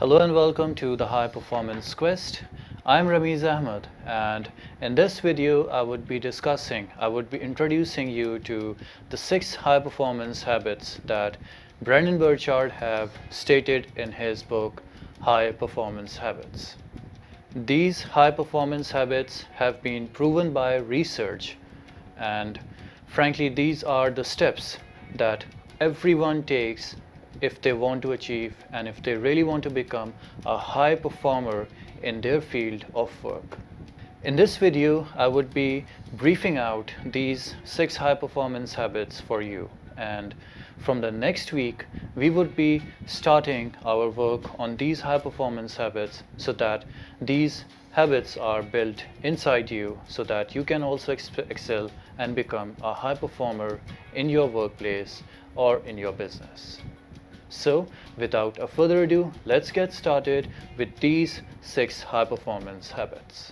Hello and welcome to the High Performance Quest. I'm Ramiz Ahmed, and in this video I would be introducing you to the 6 high performance habits that Brendon Burchard have stated in his book High Performance Habits. These high performance habits have been proven by research, and frankly these are the steps that everyone takes if they want to achieve and if they really want to become a high performer in their field of work. In this video, I would be briefing out these 6 high performance habits for you, and from the next week we would be starting our work on these high performance habits so that these habits are built inside you so that you can also excel and become a high performer in your workplace or in your business. So, without a further ado, let's get started with these 6 high performance habits.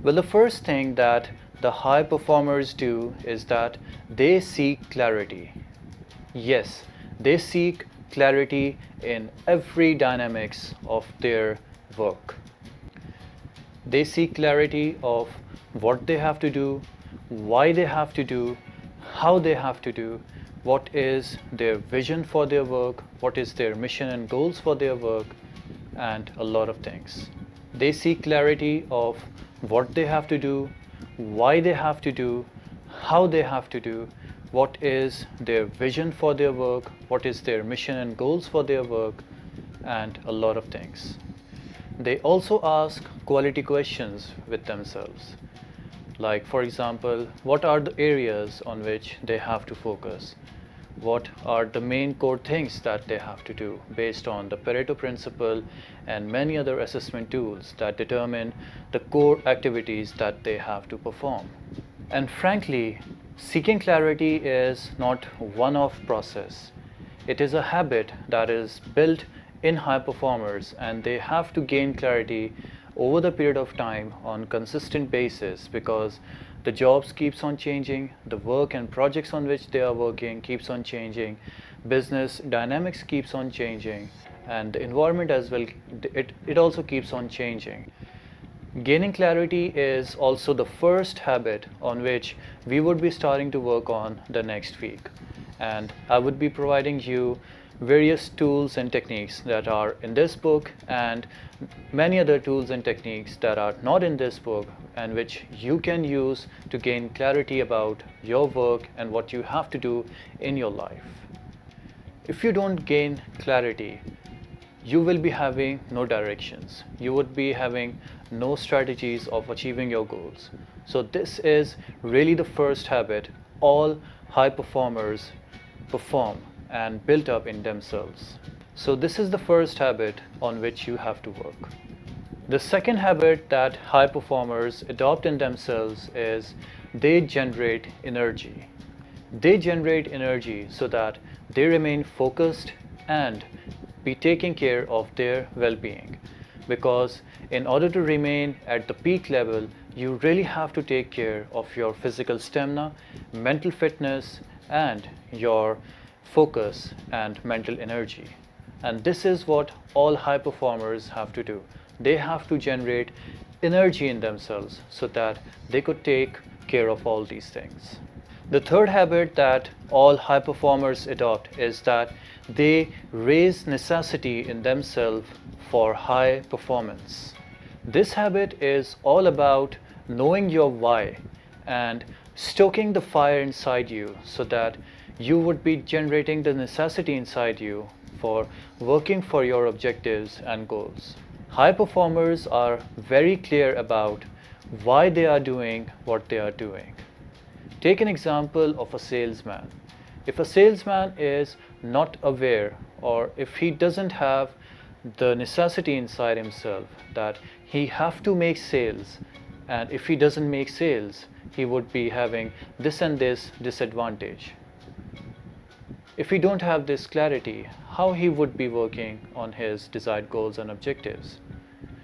Well, the first thing that the high performers do is that they seek clarity. Yes, they seek clarity in every dynamics of their work. They seek clarity of what they have to do, why they have to do, how they have to do, what is their vision for their work, what is their mission and goals for their work, and a lot of things. They seek clarity of what they have to do, why they have to do, how they have to do, what is their vision for their work, what is their mission and goals for their work, and a lot of things. They also ask quality questions with themselves. Like, for example, what are the areas on which they have to focus? What are the main core things that they have to do based on the Pareto principle and many other assessment tools that determine the core activities that they have to perform? And frankly, seeking clarity is not a one-off process. It is a habit that is built in high performers, and they have to gain clarity over the period of time on consistent basis because the jobs keeps on changing, the work and projects on which they are working keeps on changing, business dynamics keeps on changing, and the environment as well, it also keeps on changing. Gaining clarity is also the first habit on which we would be starting to work on the next week, and I would be providing you various tools and techniques that are in this book and many other tools and techniques that are not in this book and which you can use to gain clarity about your work and what you have to do in your life. If you don't gain clarity, you will be having no directions. You would be having no strategies of achieving your goals. So this is really the first habit all high performers perform and built up in themselves. So this is the first habit on which you have to work. The second habit that high performers adopt in themselves is they generate energy. They generate energy so that they remain focused and be taking care of their well-being. Because in order to remain at the peak level, you really have to take care of your physical stamina, mental fitness, and your focus and mental energy. And this is what all high performers have to do. They have to generate energy in themselves so that they could take care of all these things. The third habit that all high performers adopt is that they raise necessity in themselves for high performance. This habit is all about knowing your why and stoking the fire inside you so that you would be generating the necessity inside you for working for your objectives and goals. High performers are very clear about why they are doing what they are doing. Take an example of a salesman. If a salesman is not aware, or if he doesn't have the necessity inside himself that he have to make sales, and if he doesn't make sales, he would be having this and this disadvantage. If he don't have this clarity, how he would be working on his desired goals and objectives?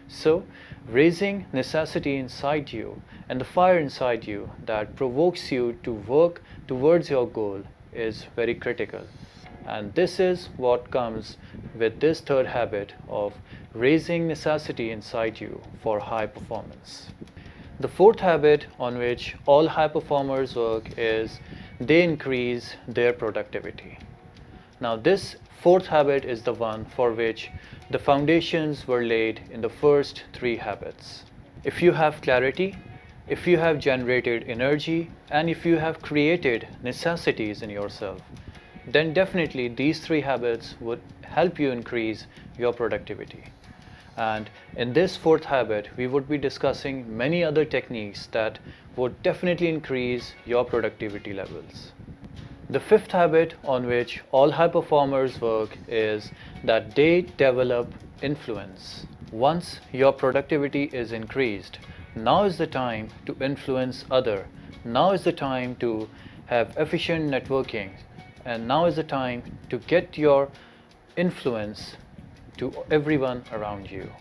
So, raising necessity inside you and the fire inside you that provokes you to work towards your goal is very critical. And this is what comes with this third habit of raising necessity inside you for high performance. The fourth habit on which all high performers work is they increase their productivity. Now, this fourth habit is the one for which the foundations were laid in the first three habits. If you have clarity, if you have generated energy, and if you have created necessities in yourself, then definitely these three habits would help you increase your productivity. And in this fourth habit, we would be discussing many other techniques that would definitely increase your productivity levels. The fifth habit on which all high performers work is that they develop influence. Once your productivity is increased, now is the time to influence others. Now is the time to have efficient networking, and now is the time to get your influence to everyone around you.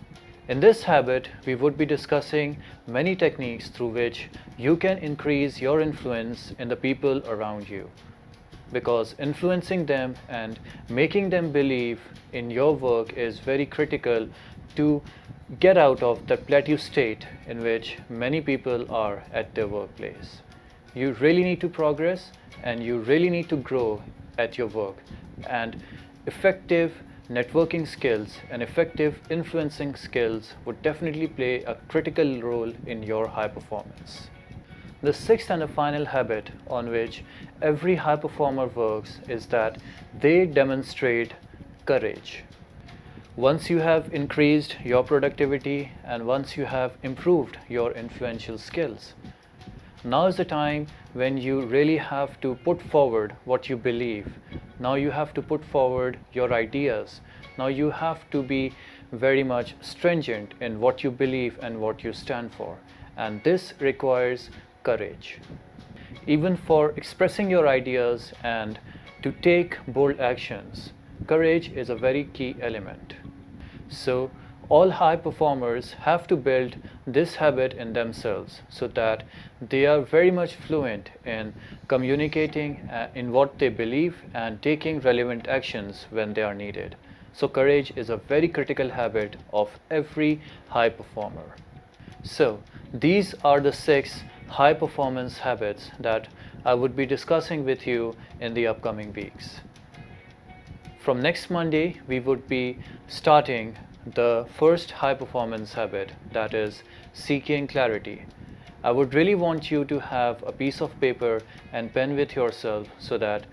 In this habit, we would be discussing many techniques through which you can increase your influence in the people around you. Because influencing them and making them believe in your work is very critical to get out of the plateau state in which many people are at their workplace. You really need to progress and you really need to grow at your work, and effective networking skills and effective influencing skills would definitely play a critical role in your high performance. The sixth and the final habit on which every high performer works is that they demonstrate courage. Once you have increased your productivity and once you have improved your influential skills, now is the time when you really have to put forward what you believe. Now you have to put forward your ideas. Now you have to be very much stringent in what you believe and what you stand for. And this requires courage. Even for expressing your ideas and to take bold actions, courage is a very key element. So all high performers have to build this habit in themselves so that they are very much fluent in communicating in what they believe and taking relevant actions when they are needed. So courage is a very critical habit of every high performer. So these are the 6 high performance habits that I would be discussing with you in the upcoming weeks. From next Monday, we would be starting the first high performance habit, that is seeking clarity. I would really want you to have a piece of paper and pen with yourself so that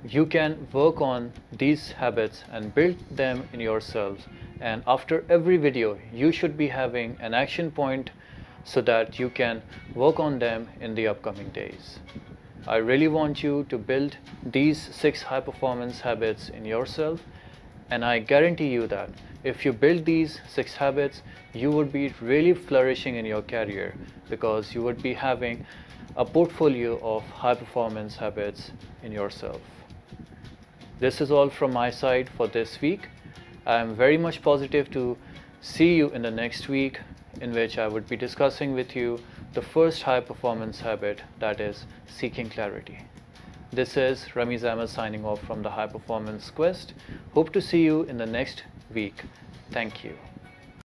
you can work on these habits and build them in yourselves. And after every video, you should be having an action point so that you can work on them in the upcoming days. I really want you to build these 6 high performance habits in yourself, and I guarantee you that if you build these 6 habits, you would be really flourishing in your career because you would be having a portfolio of high performance habits in yourself. This is all from my side for this week. I am very much positive to see you in the next week, in which I would be discussing with you the first high performance habit, that is seeking clarity. This is Ramiz Ahmed signing off from the High Performance Quest. Hope to see you in the next week. Thank you.